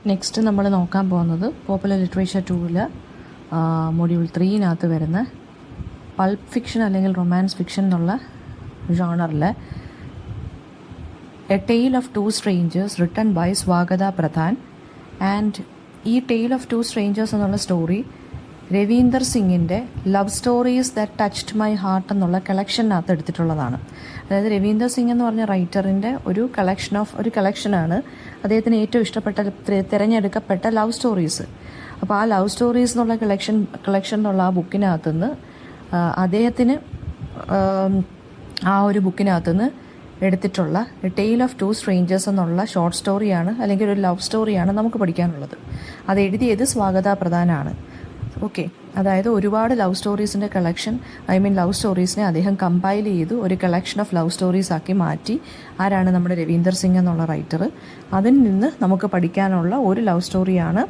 Next നമ്മൾ നോക്കാൻ പോകുന്നത് പോപ്പുലർ ലിറ്ററേച്ചർ 2-ൽ മൊഡ്യൂൾ 3-നകത്ത് വരുന്ന പൾപ്പ് ഫിക്ഷൻ അല്ലെങ്കിൽ റൊമാൻസ് ഫിക്ഷൻ എന്നുള്ള ജോണറിൽ a tale of two strangers written by Swagata Pradhan. And ഈ ടെയിൽ ഓഫ് ടു സ്ട്രേഞ്ചേഴ്സ് എന്നുള്ള സ്റ്റോറി രവീന്ദർ സിംഗിൻ്റെ love stories that touched my heart എന്നുള്ള കളക്ഷനകത്ത് എടുത്തിട്ടുള്ളതാണ്. അതായത് രവീന്ദർ സിംഗ് എന്ന് പറഞ്ഞ റൈറ്ററിൻ്റെ ഒരു കളക്ഷനാണ് അദ്ദേഹത്തിന് ഏറ്റവും ഇഷ്ടപ്പെട്ട തിരഞ്ഞെടുക്കപ്പെട്ട ലവ് സ്റ്റോറീസ്. അപ്പോൾ ആ ലവ് സ്റ്റോറീസ് എന്നുള്ള കളക്ഷൻ എന്നുള്ള ആ ബുക്കിനകത്തുനിന്ന് അദ്ദേഹത്തിന് ആ ഒരു ബുക്കിനകത്തുനിന്ന് എടുത്തിട്ടുള്ള ടെയിൽ ഓഫ് ടു സ്ട്രേഞ്ചേഴ്സ് എന്നുള്ള ഷോർട്ട് സ്റ്റോറിയാണ് അല്ലെങ്കിൽ ഒരു ലവ് സ്റ്റോറിയാണ് നമുക്ക് പഠിക്കാനുള്ളത്. അത് എഴുതിയത് സ്വാഗത പ്രധാനാണ്. ഓക്കെ, അതായത് ഒരുപാട് ലവ് സ്റ്റോറീസിൻ്റെ ലവ് സ്റ്റോറീസിനെ അദ്ദേഹം കമ്പൈൽ ചെയ്തു ഒരു കളക്ഷൻ ഓഫ് ലവ് സ്റ്റോറീസ് ആക്കി മാറ്റി. ആരാണ് നമ്മുടെ രവീന്ദർ സിംഗ് എന്നുള്ള റൈറ്റർ. അതിൽ നിന്ന് നമുക്ക് പഠിക്കാനുള്ള ഒരു ലവ് സ്റ്റോറിയാണ്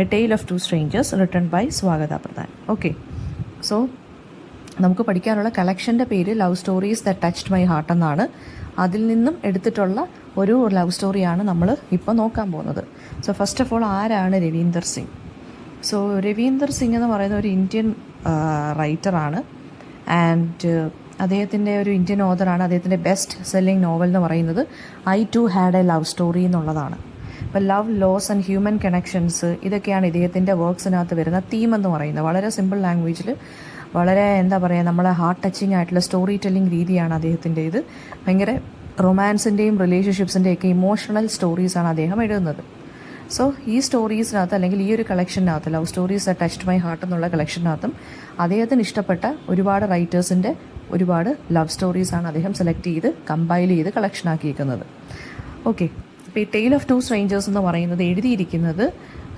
a tale of two strangers written by Swagata Pradhan. Okay, so നമുക്ക് പഠിക്കാനുള്ള കളക്ഷൻ്റെ പേര് love stories that touched my heart എന്നാണ്. അതിൽ നിന്നും എടുത്തിട്ടുള്ള ഒരു ലവ് സ്റ്റോറിയാണ് നമ്മൾ ഇപ്പോൾ നോക്കാൻ പോകുന്നത്. സോ ഫസ്റ്റ് ഓഫ് ഓൾ, ആരാണ് രവീന്ദർ സിംഗ്? സോ രവീന്ദർ സിംഗ് എന്ന് പറയുന്ന ഒരു ഇന്ത്യൻ റൈറ്ററാണ്. ആൻഡ് അദ്ദേഹത്തിൻ്റെ ഒരു ഇന്ത്യൻ ഓഥറാണ്. അദ്ദേഹത്തിൻ്റെ ബെസ്റ്റ് സെല്ലിംഗ് നോവൽ എന്ന് പറയുന്നത് I too had a love story എന്നുള്ളതാണ്. ഇപ്പോൾ love, loss and human connections ഇതൊക്കെയാണ് ഇദ്ദേഹത്തിൻ്റെ വർക്ക്സിനകത്ത് വരുന്ന തീം എന്ന് പറയുന്നത്. വളരെ സിമ്പിൾ ലാംഗ്വേജിൽ വളരെ നമ്മളെ ഹാർട്ട് ടച്ചിങ് ആയിട്ടുള്ള സ്റ്റോറി ടെല്ലിംഗ് രീതിയാണ് അദ്ദേഹത്തിൻ്റെ. ഇത് ഭയങ്കര റൊമാൻസിൻ്റെയും റിലേഷൻഷിപ്സിൻ്റെയൊക്കെ ഇമോഷണൽ സ്റ്റോറീസാണ് അദ്ദേഹം എഴുതുന്നത്. സോ ഈ സ്റ്റോറീസിനകത്ത് അല്ലെങ്കിൽ ഈ ഒരു കളക്ഷനകത്ത് love stories touched my heart എന്നുള്ള കളക്ഷനകത്തും അദ്ദേഹത്തിന് ഇഷ്ടപ്പെട്ട ഒരുപാട് റൈറ്റേഴ്സിൻ്റെ ഒരുപാട് ലവ് സ്റ്റോറീസാണ് അദ്ദേഹം സെലക്ട് ചെയ്ത് കമ്പൈൽ ചെയ്ത് കളക്ഷനാക്കിയിരിക്കുന്നത്. ഓക്കെ, ഇപ്പോൾ ഈ ടെയിൽ ഓഫ് ടു സ്ട്രേഞ്ചേഴ്സ് എന്ന് പറയുന്നത് എഴുതിയിരിക്കുന്നത്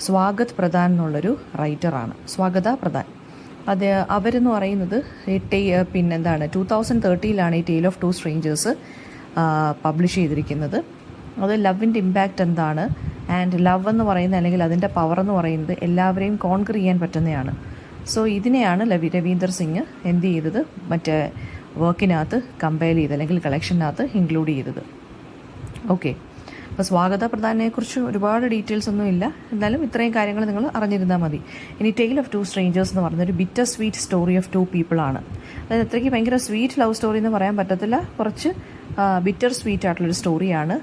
സ്വാഗത് പ്രധാൻ എന്നുള്ളൊരു റൈറ്ററാണ്. സ്വാഗത പ്രധാൻ. അവരെന്ന് പറയുന്നത് 2013 ഈ tale of two strangers publish ചെയ്തിരിക്കുന്നത്. അത് ലവിൻ്റെ ഇമ്പാക്റ്റ് എന്താണ്, ആൻഡ് ലവ് എന്ന് പറയുന്നത് അല്ലെങ്കിൽ അതിൻ്റെ പവർ എന്ന് പറയുന്നത് എല്ലാവരെയും കോൺക്വർ ചെയ്യാൻ പറ്റുന്നതാണ്. സോ ഇതിനെയാണ് രവീന്ദർ സിംഗ് എന്ത് ചെയ്തത്, മറ്റേ വർക്കിനകത്ത് കമ്പയർ ചെയ്ത് അല്ലെങ്കിൽ കളക്ഷനകത്ത് ഇൻക്ലൂഡ് ചെയ്തത്. ഓക്കെ, അപ്പോൾ സ്വാഗത പ്രധാനെക്കുറിച്ച് ഒരുപാട് ഡീറ്റെയിൽസ് ഒന്നും ഇല്ല, എന്നാലും ഇത്രയും കാര്യങ്ങൾ നിങ്ങൾ അറിഞ്ഞിരുന്നാൽ മതി. ഇനി ടെയിൽ ഓഫ് ടു സ്ട്രേഞ്ചേഴ്സ് എന്ന് പറയുന്നത് ഒരു bitter sweet story of two പീപ്പിളാണ്. അതായത് അത്രയ്ക്ക് ഭയങ്കര സ്വീറ്റ് ലവ് സ്റ്റോറി എന്ന് പറയാൻ പറ്റത്തില്ല, കുറച്ച് ബിറ്റർ സ്വീറ്റ് ആയിട്ടുള്ളൊരു സ്റ്റോറിയാണ്.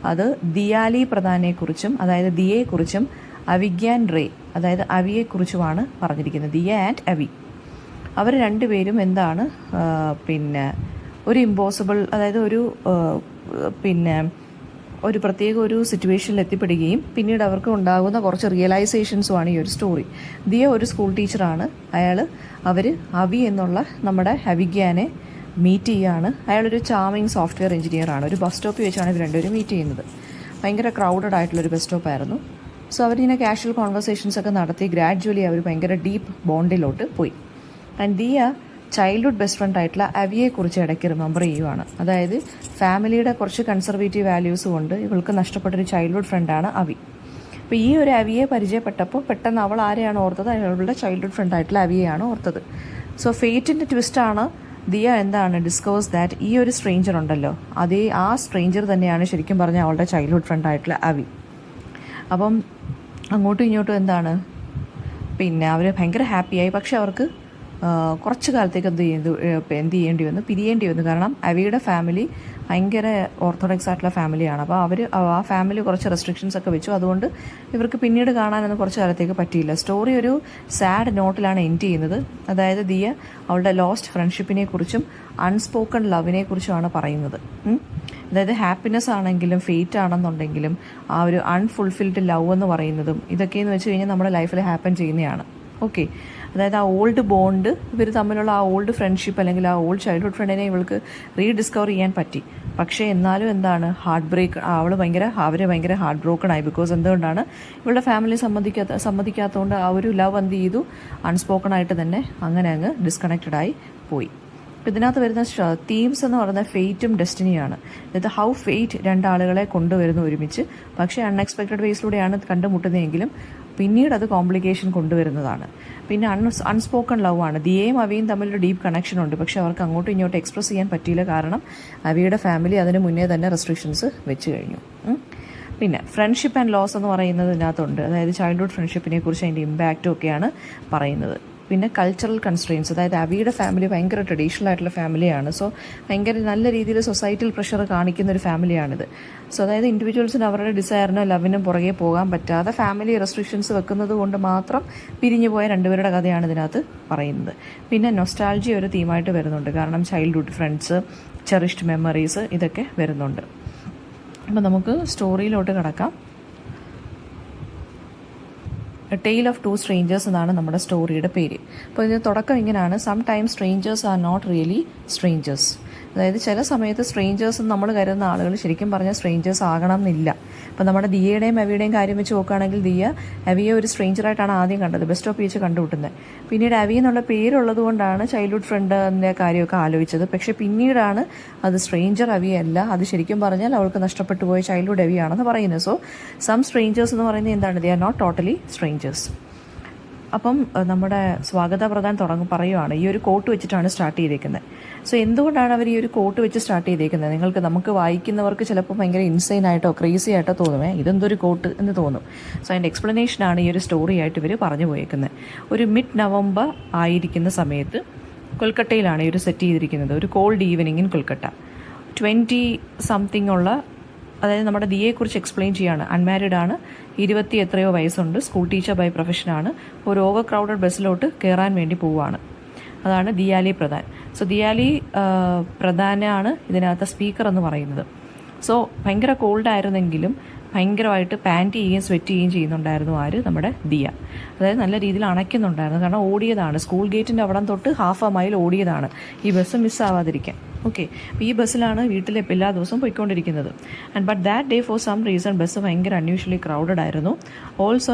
അത് ദിയാലി പ്രധാനെക്കുറിച്ചും അതായത് ദിയയെക്കുറിച്ചും അവിഗ്യാൻ റേ അതായത് അവിയെക്കുറിച്ചുമാണ് പറഞ്ഞിരിക്കുന്നത്. ദിയ ആൻഡ് അവി അവർ രണ്ടുപേരും എന്താണ് ഒരു ഇമ്പോസിബിൾ അതായത് ഒരു പ്രത്യേക ഒരു സിറ്റുവേഷനിൽ എത്തിപ്പെടുകയും പിന്നീട് അവർക്ക് ഉണ്ടാകുന്ന കുറച്ച് റിയലൈസേഷൻസുമാണ് ഈ ഒരു സ്റ്റോറി. ദിയ ഒരു സ്കൂൾ ടീച്ചറാണ്. അവർ അവി എന്നുള്ള നമ്മുടെ അവിഗ്യാനെ മീറ്റ് ചെയ്യുകയാണ്. അയാളൊരു ചാമിങ് സോഫ്റ്റ്വെയർ എഞ്ചിനീയറാണ്. ഒരു ബസ് സ്റ്റോപ്പിൽ വെച്ചാണ് ഇവർ രണ്ടുപേരും മീറ്റ് ചെയ്യുന്നത്. ഭയങ്കര ക്രൗഡഡ് ആയിട്ടുള്ളൊരു ബസ് സ്റ്റോപ്പായിരുന്നു. സോ അവരിങ്ങനെ കാഷ്വൽ കോൺവെർസേഷൻസ് ഒക്കെ നടത്തി ഗ്രാജുവലി അവർ ഭയങ്കര ഡീപ്പ് ബോണ്ടിലോട്ട് പോയി. And Diya childhood best friend ആയിട്ടുള്ള അവിയെക്കുറിച്ച് ഇടയ്ക്ക് റിമെമ്പർ ചെയ്യുവാണ്. അതായത് ഫാമിലിയുടെ കുറച്ച് കൺസർവേറ്റീവ് വാല്യൂസ് കൊണ്ട് ഇവൾക്ക് നഷ്ടപ്പെട്ടൊരു ചൈൽഡ്ഹുഡ് ഫ്രണ്ടാണ് അവി. അപ്പോൾ ഈ ഒരു അവിയെ പരിചയപ്പെട്ടപ്പോൾ പെട്ടെന്ന് അവൾ ആരെയാണ് ഓർത്തത്, അവളുടെ ചൈൽഡ്ഹുഡ് ഫ്രണ്ട് ആയിട്ടുള്ള അവിയെയാണ് ഓർത്തത്. സോ ഫേറ്റിൻ്റെ ട്വിസ്റ്റാണ് ദിയ ഡിസ്കവേഴ്സ് ദാറ്റ് ഈ ഒരു സ്ട്രേഞ്ചർ ഉണ്ടല്ലോ, ആ സ്ട്രേഞ്ചർ തന്നെയാണ് ശരിക്കും പറഞ്ഞാൽ അവളുടെ ചൈൽഡ്ഹുഡ് ഫ്രണ്ട് ആയിട്ടുള്ള അവി. അപ്പം അങ്ങോട്ടും ഇങ്ങോട്ടും അവർ ഭയങ്കര ഹാപ്പിയായി. പക്ഷെ അവർക്ക് കുറച്ച് കാലത്തേക്ക് എന്ത് ചെയ്യേണ്ടി വന്നു, പിരിയേണ്ടി വന്നു. കാരണം അവിയുടെ ഫാമിലി ഭയങ്കര ഓർത്തഡോക്സ് ആയിട്ടുള്ള ഫാമിലിയാണ്. അപ്പോൾ ആ ഫാമിലി കുറച്ച് റെസ്ട്രിക്ഷൻസ് ഒക്കെ വെച്ചു. അതുകൊണ്ട് ഇവർക്ക് പിന്നീട് കാണാനൊന്നും കുറച്ച് കാലത്തേക്ക് പറ്റിയില്ല. സ്റ്റോറി ഒരു സാഡ് നോട്ടിലാണ് എൻഡ് ചെയ്യുന്നത്. അതായത് ദിയ അവളുടെ ലോസ്റ്റ് ഫ്രണ്ട്ഷിപ്പിനെ കുറിച്ചും അൺസ്പോക്കൺ ലവിനെ കുറിച്ചുമാണ് പറയുന്നത്. അതായത് ഹാപ്പിനെസ് ആണെങ്കിലും ഫെയ്റ്റ് ആണെന്നുണ്ടെങ്കിലും ആ ഒരു അൺഫുൾഫിൽഡ് ലവ് എന്ന് പറയുന്നതും ഇതൊക്കെയെന്ന് വെച്ച് കഴിഞ്ഞാൽ നമ്മുടെ ലൈഫിൽ ഹാപ്പൻ ചെയ്യുന്നതാണ്. ഓക്കെ, അതായത് ആ ഓൾഡ് ബോണ്ട് ഇവർ തമ്മിലുള്ള ആ ഓൾഡ് ഫ്രണ്ട്ഷിപ്പ് അല്ലെങ്കിൽ ആ ഓൾഡ് ചൈൽഡ്ഹുഡ് ഫ്രണ്ടിനെ ഇവൾക്ക് റീഡിസ്കവർ ചെയ്യാൻ പറ്റി. പക്ഷേ എന്നാലും ഹാർട്ട് ബ്രേക്ക് അവർ ഭയങ്കര ഹാർട്ട് ബ്രോക്കൺ ആയി. ബിക്കോസ് എന്തുകൊണ്ടാണ് ഇവളുടെ ഫാമിലി സമ്മതിക്കാത്തതുകൊണ്ട് ആ ഒരു ലവ് എന്ത് ചെയ്തു, അൺസ്പോക്കൺ ആയിട്ട് തന്നെ അങ്ങ് ഡിസ്കണക്റ്റഡ് ആയി പോയി. അപ്പോൾ ഇതിനകത്ത് വരുന്ന തീംസ് എന്ന് പറയുന്നത് ഫെയ്റ്റും ഡെസ്റ്റിനിയാണ്. അതായത് ഹൗ ഫെയ്റ്റ് രണ്ടാളുകളെ കൊണ്ടുവരുന്നു ഒരുമിച്ച്. പക്ഷേ അൺഎക്സ്പെക്റ്റഡ് വേസിലൂടെയാണ് കണ്ടുമുട്ടുന്നതെങ്കിലും പിന്നീട് അത് കോംപ്ലിക്കേഷൻ കൊണ്ടുവരുന്നതാണ്. പിന്നെ അൺസ്പോക്കൺ ലവ് ആണ്. ദിയയും അവിയും തമ്മിലൊരു ഡീപ്പ് കണക്ഷൻ ഉണ്ട്. പക്ഷേ അവർക്ക് അങ്ങോട്ടും ഇങ്ങോട്ടും എക്സ്പ്രസ് ചെയ്യാൻ പറ്റിയില്ല. കാരണം അവിയുടെ ഫാമിലി അതിന് മുന്നേ തന്നെ റെസ്ട്രിക്ഷൻസ് വെച്ച് കഴിഞ്ഞു. പിന്നെ ഫ്രണ്ട്ഷിപ്പ് ആൻഡ് ലോസ് എന്ന് പറയുന്നത് ഇതിനകത്തുണ്ട്. അതായത് ചൈൽഡ്ഹുഡ് ഫ്രണ്ട്ഷിപ്പിനെ കുറിച്ച് അതിൻ്റെ ഇമ്പാക്റ്റും ഒക്കെയാണ് പറയുന്നത്. പിന്നെ കൾച്ചറൽ കൺസ്ട്രെയിൻസ്, അതായത് അവിയുടെ ഫാമിലി ഭയങ്കര ട്രഡീഷണൽ ആയിട്ടുള്ള ഫാമിലിയാണ്. സോ ഭയങ്കര നല്ല രീതിയിൽ സൊസൈറ്റൽ പ്രഷർ കാണിക്കുന്ന ഒരു ഫാമിലിയാണിത്. സോ അതായത് ഇൻഡിവിജ്വൽസിന് അവരുടെ ഡിസയറിനോ ലവിനും പുറകെ പോകാൻ പറ്റാതെ ഫാമിലി റെസ്ട്രിക്ഷൻസ് വെക്കുന്നത് കൊണ്ട് മാത്രം പിരിഞ്ഞു പോയ രണ്ടുപേരുടെ കഥയാണ് ഇതിനകത്ത് പറയുന്നത്. പിന്നെ നൊസ്റ്റാൾജി ഒരു തീമായിട്ട് വരുന്നുണ്ട്. കാരണം ചൈൽഡ്ഹുഡ് ഫ്രണ്ട്സ്, ചെറിഷ്ഡ് മെമ്മറീസ് ഇതൊക്കെ വരുന്നുണ്ട്. അപ്പോൾ നമുക്ക് സ്റ്റോറിയിലോട്ട് കിടക്കാം. A tale of two strangers എന്നാണ് നമ്മുടെ സ്റ്റോറിയുടെ പേര്. അപ്പോൾ ഇതിന് തുടക്കം ഇങ്ങനെയാണ്: sometimes strangers are not really strangers. അതായത് ചില സമയത്ത് സ്ട്രേഞ്ചേഴ്സ് നമ്മൾ കരുതുന്ന ആളുകൾ ശരിക്കും പറഞ്ഞാൽ സ്ട്രേഞ്ചേഴ്സ് ആകണം എന്നില്ല. ഇപ്പോൾ നമ്മുടെ ദിയയുടെയും അവിയുടെയും കാര്യം വെച്ച് നോക്കുകയാണെങ്കിൽ ദിയ അവിയെ ഒരു സ്ട്രേഞ്ചറായിട്ടാണ് ആദ്യം കണ്ടത്, ബസ് സ്റ്റോപ്പിൽ വെച്ച് കണ്ടുമുട്ടുന്നത്. പിന്നീട് അവി എന്നുള്ള പേരുള്ളത് കൊണ്ടാണ് ചൈൽഡ്ഹുഡ് ഫ്രണ്ടിൻ്റെ കാര്യമൊക്കെ ആലോചിച്ചത്. പക്ഷേ പിന്നീടാണ് അത് സ്ട്രേഞ്ചർ അവിയല്ല, അത് ശരിക്കും പറഞ്ഞാൽ അവൾക്ക് നഷ്ടപ്പെട്ടു പോയ ചൈൽഡ്ഹുഡ് അവിയാണെന്ന് പറയുന്നത്. സോ സം സ്ട്രേഞ്ചേഴ്സ് എന്ന് പറയുന്നത് എന്താണ്? They are not totally strangers. അപ്പം നമ്മുടെ സ്വാഗത പ്രധാൻ പറയുവാണ് ഈ ഒരു കോട്ട് വെച്ചിട്ടാണ് സ്റ്റാർട്ട് ചെയ്തേക്കുന്നത്. സോ എന്തുകൊണ്ടാണ് അവർ ഈ ഒരു കോട്ട് വെച്ച് സ്റ്റാർട്ട് ചെയ്തേക്കുന്നത്? നമുക്ക് വായിക്കുന്നവർക്ക് ചിലപ്പോൾ ഭയങ്കര ഇൻസൈൻ ആയിട്ടോ ക്രേസി ആയിട്ടോ തോന്നുമേ, ഇതെന്തൊരു കോട്ട് എന്ന് തോന്നും. സോ അതിൻ്റെ എക്സ്പ്ലനേഷനാണ് ഈ ഒരു സ്റ്റോറി ആയിട്ട് ഇവർ പറഞ്ഞു പോയേക്കുന്നത്. ഒരു മിഡ് നവംബർ ആയിരിക്കുന്ന സമയത്ത് കൊൽക്കട്ടയിലാണ് ഈ ഒരു സെറ്റ് ചെയ്തിരിക്കുന്നത്. ഒരു cold evening in Kolkata. 20 something ഉള്ള, അതായത് നമ്മുടെ ദിയയെക്കുറിച്ച് എക്സ്പ്ലെയിൻ ചെയ്യാണ്. അൺമാരിഡ് ആണ്, 20 എത്രയോ വയസ്സുണ്ട്, സ്കൂൾ ടീച്ചർ ബൈ പ്രൊഫഷനാണ്. ഒരു ഓവർ ക്രൗഡഡ് ബസ്സിലോട്ട് കയറാൻ വേണ്ടി പോവുകയാണ്. അതാണ് ദിയാലി പ്രധാൻ. സോ ദിയാലി പ്രധാനാണ് ഇതിനകത്ത് സ്പീക്കർ എന്ന് പറയുന്നത്. സോ ഭയങ്കര കോൾഡായിരുന്നെങ്കിലും ഭയങ്കരമായിട്ട് പാൻറ്റ് ചെയ്യുകയും സ്വെറ്റ് ചെയ്യുകയും ചെയ്യുന്നുണ്ടായിരുന്നു നമ്മുടെ ദിയ. അതായത് നല്ല രീതിയിൽ അണയ്ക്കുന്നുണ്ടായിരുന്നു. കാരണം ഓടിയതാണ്, സ്കൂൾ ഗേറ്റിൻ്റെ അവിടം തൊട്ട് ഹാഫ് എ മൈൽ ഓടിയതാണ് ഈ ബസ് മിസ്സാവാതിരിക്കാൻ. ഓക്കെ, അപ്പോൾ ഈ ബസ്സിലാണ് വീട്ടിൽ എല്ലാ ദിവസവും പോയിക്കൊണ്ടിരിക്കുന്നത്. And but that day for some reason bus ഭയങ്കര അൺയൂഷ്വലി ക്രൗഡഡ് ആയിരുന്നു. ഓൾസോ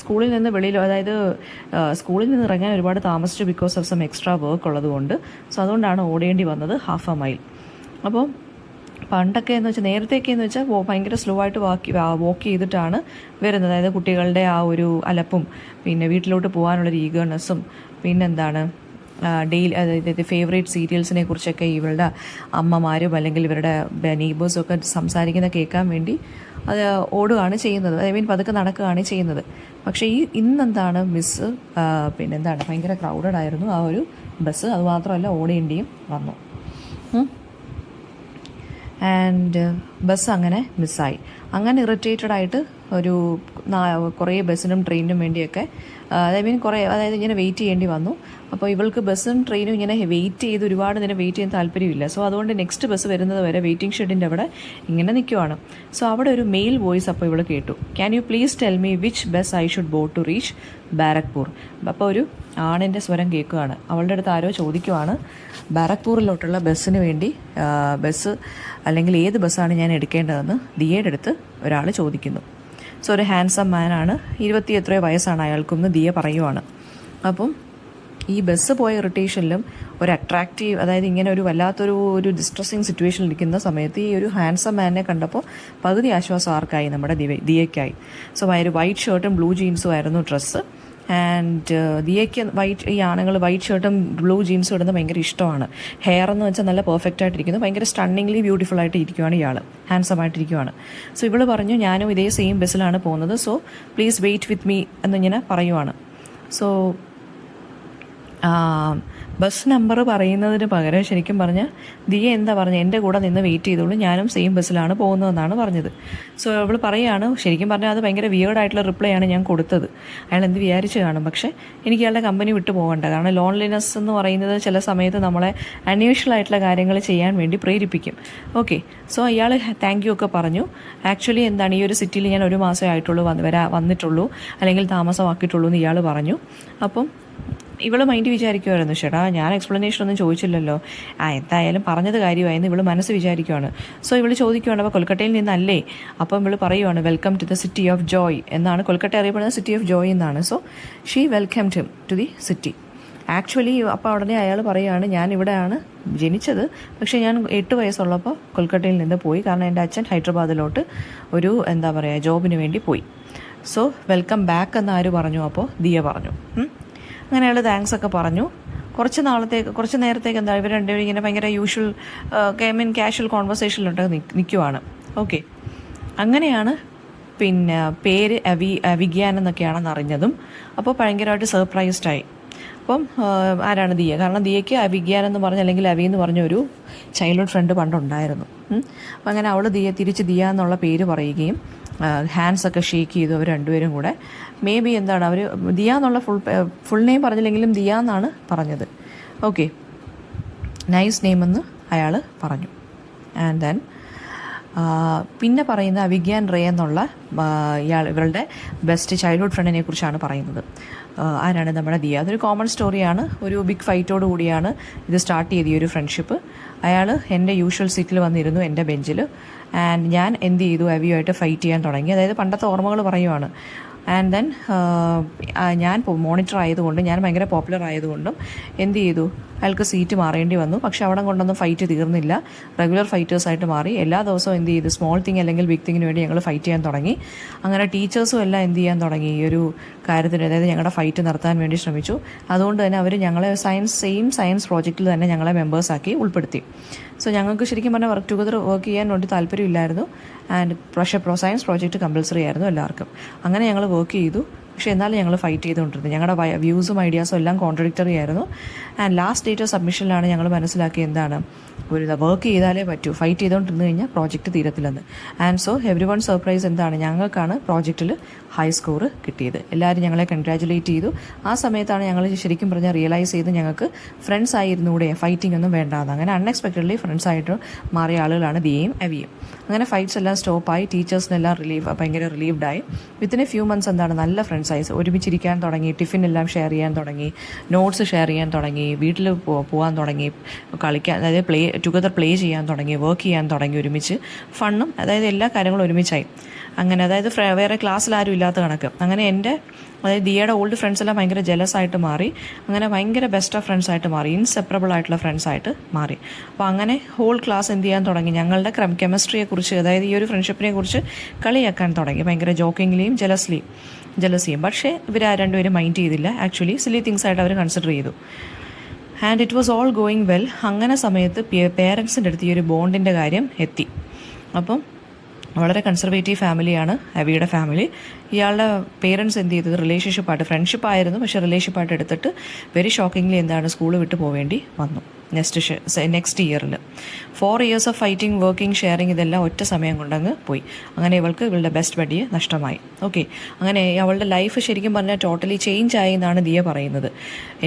സ്കൂളിൽ നിന്ന് വെളിയിൽ, അതായത് സ്കൂളിൽ നിന്ന് ഇറങ്ങാൻ ഒരുപാട് താമസിച്ചു because of some extra work ഉള്ളതുകൊണ്ട്. സോ അതുകൊണ്ടാണ് ഓടേണ്ടി വന്നത് ഹാഫ് എ മൈൽ. അപ്പോൾ പണ്ടൊക്കെ എന്ന് വെച്ചാൽ, നേരത്തെയൊക്കെ എന്ന് വെച്ചാൽ ഭയങ്കര സ്ലോ ആയിട്ട് വാക്ക് ചെയ്തിട്ടാണ് വരുന്നത്. അതായത് കുട്ടികളുടെ ആ ഒരു അലപ്പും പിന്നെ വീട്ടിലോട്ട് പോകാനുള്ളൊരു ഈഗർനെസ്സും പിന്നെന്താണ് അതായത് ഫേവറേറ്റ് സീരിയൽസിനെ കുറിച്ചൊക്കെ ഇവരുടെ അമ്മമാരും അല്ലെങ്കിൽ ഇവരുടെ നെയ്ബേഴ്സും ഒക്കെ സംസാരിക്കുന്ന കേൾക്കാൻ വേണ്ടി അത് ഓടുകയാണ് ചെയ്യുന്നത്. ഐ മീൻ പതുക്കെ നടക്കുകയാണ് ചെയ്യുന്നത്. പക്ഷേ ഇന്നെന്താണ് മിസ്സ് പിന്നെന്താണ് ഭയങ്കര ക്രൗഡഡ് ആയിരുന്നു ആ ഒരു ബസ്. അതുമാത്രമല്ല ഓടേണ്ടിയും വന്നു. ആൻഡ് ബസ് അങ്ങനെ മിസ്സായി. അങ്ങനെ ഇറിറ്റേറ്റഡ് ആയിട്ട് ഒരു കുറേ ബസ്സിനും ട്രെയിനിനും വേണ്ടിയൊക്കെ അതായത് ഇങ്ങനെ വെയിറ്റ് ചെയ്യേണ്ടി വന്നു. അപ്പോൾ ഇവൾക്ക് ബസ്സും ട്രെയിനും ഇങ്ങനെ വെയിറ്റ് ചെയ്ത് ഒരുപാട് നേരം വെയിറ്റ് ചെയ്യാൻ താല്പര്യമില്ല. സോ അതുകൊണ്ട് നെക്സ്റ്റ് ബസ് വരുന്നത് വരെ വെയിറ്റിംഗ് ഷെഡിൻ്റെ അവിടെ ഇങ്ങനെ നിൽക്കുവാണ്. സോ അവിടെ ഒരു മെയിൽ വോയിസ് അപ്പോൾ ഇവൾ കേട്ടു. Can you please tell me which bus I should board to reach Barrackpore. അപ്പോൾ ഒരു ആണിൻ്റെ സ്വരം കേൾക്കുകയാണ്. അവളുടെ അടുത്ത് ആരോ ചോദിക്കുവാണ് ബാരക്പൂരിലോട്ടുള്ള ബസ്സിന് വേണ്ടി ബസ് അല്ലെങ്കിൽ ഏത് ബസ്സാണ് ഞാൻ എടുക്കേണ്ടതെന്ന് ദിയയുടെ അടുത്ത് ഒരാൾ ചോദിക്കുന്നു. സോ ഒരു ഹാൻസം മാനാണ്, 20 എത്രയോ വയസ്സാണ് അയാൾക്കെന്ന് ദിയ പറയുവാണ്. അപ്പം ഈ ബസ് പോയ ഇറിറ്റേഷനിലും ഒരു അട്രാക്റ്റീവ്, അതായത് ഇങ്ങനെ ഒരു വല്ലാത്തൊരു ഡിസ്ട്രസിങ് സിറ്റുവേഷനിൽ ഇരിക്കുന്ന സമയത്ത് ഈ ഒരു ഹാൻസം മാനെ കണ്ടപ്പോൾ പകുതി ആശ്വാസം ആർക്കായി? നമ്മുടെ ദിയയ്ക്കായി. സോ ഒരു വൈറ്റ് ഷർട്ടും ബ്ലൂ ജീൻസും ആയിരുന്നു ഡ്രസ്സ്. ആൻഡ് ദിയയ്ക്ക് ഈ ആണുങ്ങൾ വൈറ്റ് ഷർട്ടും ബ്ലൂ ജീൻസും ഇടുന്നത് ഭയങ്കര ഇഷ്ടമാണ്. ഹെയർ എന്ന് വെച്ചാൽ നല്ല പെർഫെക്റ്റ് ആയിട്ടിരിക്കുന്നു, ഭയങ്കര സ്റ്റണ്ണിങ്ലി ബ്യൂട്ടിഫുൾ ആയിട്ട് ഇരിക്കുവാണ് ഇയാൾ, ഹാൻസം ആയിട്ടിരിക്കുവാണ്. സോ ഇവൾ പറഞ്ഞു ഞാനും ഇതേ സെയിം ബസ്സിലാണ് പോകുന്നത്, so please wait with me എന്നിങ്ങനെ പറയുവാണ്. സോ ബസ് നമ്പർ പറയുന്നതിന് പകരം ശരിക്കും പറഞ്ഞാൽ ദിയ എന്താ പറഞ്ഞത്, എൻ്റെ കൂടെ നിന്ന് വെയിറ്റ് ചെയ്തോളൂ, ഞാനും സെയിം ബസ്സിലാണ് പോകുന്നതെന്നാണ് പറഞ്ഞത്. സോ അവൾ പറയുകയാണ്, ശരിക്കും പറഞ്ഞാൽ അത് ഭയങ്കര വിയേർഡായിട്ടുള്ള റിപ്ലൈ ആണ് ഞാൻ കൊടുത്തത്. അയാൾ എന്ത് വിചാരിച്ച് കാണും, പക്ഷേ എനിക്ക് അയാളുടെ കമ്പനി വിട്ടു പോകണ്ട. കാരണം ലോൺലിനെസ് എന്ന് പറയുന്നത് ചില സമയത്ത് നമ്മളെ അൺയൂഷ്വൽ ആയിട്ടുള്ള കാര്യങ്ങൾ ചെയ്യാൻ വേണ്ടി പ്രേരിപ്പിക്കും. ഓക്കെ, സോ അയാൾ താങ്ക് യു ഒക്കെ പറഞ്ഞു. ആക്ച്വലി എന്താണ്, ഈ ഒരു സിറ്റിയിൽ ഞാൻ 1 മാസമേ ആയിട്ടുള്ളൂ വന്നിട്ടുള്ളൂ അല്ലെങ്കിൽ താമസമാക്കിയിട്ടുള്ളൂ എന്ന് ഇയാൾ പറഞ്ഞു. അപ്പം ഇവൾ മൈൻഡ് വിചാരിക്കുമായിരുന്നു, ചേട്ടാ ഞാൻ എക്സ്പ്ലനേഷൻ ഒന്നും ചോദിച്ചില്ലല്ലോ, എന്തായാലും പറഞ്ഞത് കാര്യമായെന്ന് ഇവൾ മനസ്സ് വിചാരിക്കുവാണ്. സോ ഇവൾ ചോദിക്കുവാണ്, അപ്പോൾ കൊൽക്കട്ടയിൽ നിന്നല്ലേ? അപ്പം ഇവൾ പറയുവാണ് welcome to the city of joy എന്നാണ് കൊൽക്കട്ട അറിയപ്പെടുന്നത്, സിറ്റി ഓഫ് ജോയ് എന്നാണ്. So she welcomed him to the city. Actually അപ്പോൾ ഉടനെ അയാൾ പറയുകയാണ്, ഞാൻ ഇവിടെയാണ് ജനിച്ചത്, പക്ഷേ ഞാൻ 8 വയസ്സുള്ളപ്പോൾ കൊൽക്കട്ടയിൽ നിന്ന് പോയി, കാരണം എൻ്റെ അച്ഛൻ ഹൈദരാബാദിലോട്ട് ഒരു ജോബിന് വേണ്ടി പോയി. സോ വെൽക്കം ബാക്ക് എന്ന് ആര് പറഞ്ഞു? അപ്പോൾ ദിയ പറഞ്ഞു. അങ്ങനെ അയാൾ താങ്ക്സ് ഒക്കെ പറഞ്ഞു. കുറച്ച് നേരത്തേക്ക് ഇവർ രണ്ടുപേരും ഇങ്ങനെ ഭയങ്കര യൂഷ്വൽ കാഷ്വൽ കോൺവെർസേഷനിലോട്ട് നിൽക്കുവാണ്. ഓക്കെ, അങ്ങനെയാണ് പിന്നെ പേര് അവിഗ്യാൻ എന്നൊക്കെയാണെന്ന് അറിഞ്ഞതും. അപ്പോൾ ഭയങ്കരമായിട്ട് സർപ്രൈസ്ഡായി. അപ്പം ആരാണ് ദിയ? കാരണം ദിയയ്ക്ക് അവിഗ്യാൻ എന്ന് പറഞ്ഞ അല്ലെങ്കിൽ അവി എന്ന് പറഞ്ഞ ഒരു ചൈൽഡ്ഹുഡ് ഫ്രണ്ട് പണ്ടുണ്ടായിരുന്നു. അപ്പം അങ്ങനെ അവൾ തിരിച്ച് ദിയ എന്നുള്ള പേര് പറയുകയും ഹാൻഡ്സൊക്കെ ഷേക്ക് ചെയ്തു അവർ രണ്ടുപേരും കൂടെ. മേ ബി എന്താണ് അവർ ദിയ എന്നുള്ള ഫുൾ നെയിം പറഞ്ഞില്ലെങ്കിലും ദിയ എന്നാണ് പറഞ്ഞത്. ഓക്കെ, നൈസ് നെയിം എന്ന് അയാൾ പറഞ്ഞു. ആൻഡ് ദെൻ പിന്നെ പറയുന്ന അവിഗ്യാൻ റേ എന്നുള്ള ഇവരുടെ ബെസ്റ്റ് ചൈൽഡ്ഹുഡ് ഫ്രണ്ടിനെ കുറിച്ചാണ് പറയുന്നത്. ആരാണ്? നമ്മുടെ ദിയ. അതൊരു കോമൺ സ്റ്റോറിയാണ്. ഒരു ബിഗ് ഫൈറ്റോട് കൂടിയാണ് ഇത് സ്റ്റാർട്ട് ചെയ്ത ഈ ഒരു ഫ്രണ്ട്ഷിപ്പ്. അയാൾ എൻ്റെ യൂഷ്വൽ സീറ്റിൽ വന്നിരുന്നു, എൻ്റെ ബെഞ്ചിൽ. ആൻഡ് ഞാൻ എന്ത് ചെയ്തു, അവിയുമായിട്ട് ഫൈറ്റ് ചെയ്യാൻ തുടങ്ങി. അതായത് പണ്ടത്തെ ഓർമ്മകൾ പറയുവാണ്. ആൻഡ് ദെൻ ഞാൻ മോണിറ്റർ ആയതുകൊണ്ടും ഞാൻ ഭയങ്കര പോപ്പുലർ ആയതുകൊണ്ടും എന്ത് ചെയ്തു, അയാൾക്ക് സീറ്റ് മാറേണ്ടി വന്നു. പക്ഷെ അവിടെ കൊണ്ടൊന്നും ഫൈറ്റ് തീർന്നില്ല. റെഗുലർ ഫൈറ്റേഴ്സായിട്ട് മാറി. എല്ലാ ദിവസവും എന്ത് ചെയ്തു, സ്മോൾ തിങ് അല്ലെങ്കിൽ ബിഗ് തിങ്ങിന് വേണ്ടി ഞങ്ങൾ ഫൈറ്റ് ചെയ്യാൻ തുടങ്ങി. അങ്ങനെ ടീച്ചേഴ്സും എല്ലാം എന്ത് ചെയ്യാൻ തുടങ്ങി, ഈ ഒരു കാര്യത്തിന്, അതായത് ഞങ്ങളുടെ ഫൈറ്റ് നിർത്താൻ വേണ്ടി ശ്രമിച്ചു. അതുകൊണ്ട് തന്നെ അവർ ഞങ്ങളെ സെയിം സയൻസ് പ്രോജക്റ്റിൽ തന്നെ ഞങ്ങളെ മെമ്പേഴ്സാക്കി ഉൾപ്പെടുത്തി. സോ ഞങ്ങൾക്ക് ശരിക്കും പറഞ്ഞാൽ വർക്ക് ടുഗദർ വർക്ക് ചെയ്യാൻ വേണ്ടി താല്പര്യമില്ലായിരുന്നു. ആൻഡ് സയൻസ് പ്രോജക്റ്റ് കമ്പൽസറി ആയിരുന്നു എല്ലാവർക്കും. അങ്ങനെ ഞങ്ങൾ വർക്ക് ചെയ്തു. പക്ഷേ എന്നാലും ഞങ്ങൾ ഫൈറ്റ് ചെയ്തുകൊണ്ടിരുന്നത്. ഞങ്ങളുടെ വ്യൂസും ഐഡിയാസും എല്ലാം കോൺട്രഡിക്ടറി ആയിരുന്നു. ആൻഡ് ലാസ്റ്റ് ഡേറ്റ് ഓഫ് സബ്മിഷനിലാണ് ഞങ്ങൾ മനസ്സിലാക്കി എന്താണ്, ഒരു വർക്ക് ചെയ്താലേ പറ്റൂ, ഫൈറ്റ് ചെയ്തുകൊണ്ടിരുന്നു കഴിഞ്ഞാൽ പ്രോജക്റ്റ് തീരത്തില്ലെന്ന്. And so everyone surprise എന്താണ്, ഞങ്ങൾക്കാണ് പ്രോജക്റ്റിൽ ഹൈ സ്കോർ കിട്ടിയത്. എല്ലാവരും ഞങ്ങളെ കൺഗ്രാജുലേറ്റ് ചെയ്തു. ആ സമയത്താണ് ഞങ്ങൾ ശരിക്കും പറഞ്ഞാൽ റിയലൈസ് ചെയ്ത് ഞങ്ങൾക്ക് ഫ്രണ്ട്സ് ആയിരുന്നൂടെ, ഫൈറ്റിംഗ് ഒന്നും വേണ്ടാന്ന്. അങ്ങനെ അൺഎക്സ്പെക്റ്റഡ്ലി ഫ്രണ്ട്സ് ആയിട്ട് മാറിയ ആളുകളാണ് ദിയയും അവിയും. അങ്ങനെ ഫൈറ്റ്സ് എല്ലാം സ്റ്റോപ്പായി. ടീച്ചേഴ്സിനെല്ലാം ഭയങ്കര റിലീവ്ഡായി. വിത്തിൻ എ ഫ്യൂ മന്ത്സ് എന്താണ്, നല്ല ഫ്രണ്ട്സായി, ഒരുമിച്ചിരിക്കാൻ തുടങ്ങി, ടിഫിൻ എല്ലാം ഷെയർ ചെയ്യാൻ തുടങ്ങി, നോട്ട്സ് ഷെയർ ചെയ്യാൻ തുടങ്ങി, വീട്ടിൽ പോകാൻ തുടങ്ങി, കളിക്കാൻ, അതായത് ടുഗദർ പ്ലേ ചെയ്യാൻ തുടങ്ങി, വർക്ക് ചെയ്യാൻ തുടങ്ങി ഒരുമിച്ച്. ഫണ്ണും, അതായത് എല്ലാ കാര്യങ്ങളും ഒരുമിച്ചായി. അങ്ങനെ അതായത് വേറെ ക്ലാസ്സിൽ ആരും ഇല്ലാത്ത കണക്ക്. അങ്ങനെ അതായത് ദിയയുടെ ഓൾഡ് ഫ്രണ്ട്സ് എല്ലാം ഭയങ്കര ജലസായിട്ട് മാറി. അങ്ങനെ ഭയങ്കര ബെസ്റ്റ് ഓഫ് ഫ്രണ്ട്സായിട്ട് മാറി, ഇൻസെപ്പറബിൾ ആയിട്ടുള്ള ഫ്രണ്ട്സായിട്ട് മാറി. അപ്പോൾ അങ്ങനെ ഹോൾ ക്ലാസ് എന്ത് ചെയ്യാൻ തുടങ്ങി, ഞങ്ങളുടെ കെമിസ്ട്രിയെക്കുറിച്ച്, അതായത് ഈ ഒരു ഫ്രണ്ട്ഷിപ്പിനെ കുറിച്ച് കളിയാക്കാൻ തുടങ്ങി, ഭയങ്കര ജോക്കിംഗ്ലിയും ജലസിയും. പക്ഷേ ഇവർ രണ്ടുപേരും മൈൻഡ് ചെയ്തില്ല. ആക്ച്വലി സില്ലി തിങ്സ് ആയിട്ട് അവർ കൺസിഡർ ചെയ്തു. And it was all going well. അങ്ങനെ സമയത്ത് പേരൻസിൻ്റെ അടുത്ത് ഈ ഒരു ബോണ്ടിൻ്റെ കാര്യം എത്തി. അപ്പം വളരെ കൺസർവേറ്റീവ് ഫാമിലിയാണ് അവിയുടെ ഫാമിലി. ഇയാളുടെ പേരൻസ് എന്ത് ചെയ്തത്, റിലേഷൻഷിപ്പായിട്ട്, ഫ്രണ്ട്ഷിപ്പായിരുന്നു പക്ഷേ റിലേഷൻഷിപ്പായിട്ട് എടുത്തിട്ട് വെരി ഷോക്കിംഗ്ലി എന്താണ്, സ്കൂൾ വിട്ട് പോവേണ്ടി വന്നു. നെക്സ്റ്റ് ഇയറിൽ 4 years of fighting, working, sharing ഇതെല്ലാം ഒറ്റ സമയം കൊണ്ടങ്ങ് പോയി. അങ്ങനെ ഇവളുടെ ബെസ്റ്റ് ബഡിയെ നഷ്ടമായി. ഓക്കെ, അങ്ങനെ അവളുടെ ലൈഫ് ശരിക്കും പറഞ്ഞാൽ ടോട്ടലി ചേഞ്ച് ആയി എന്നാണ് ദിയ പറയുന്നത്.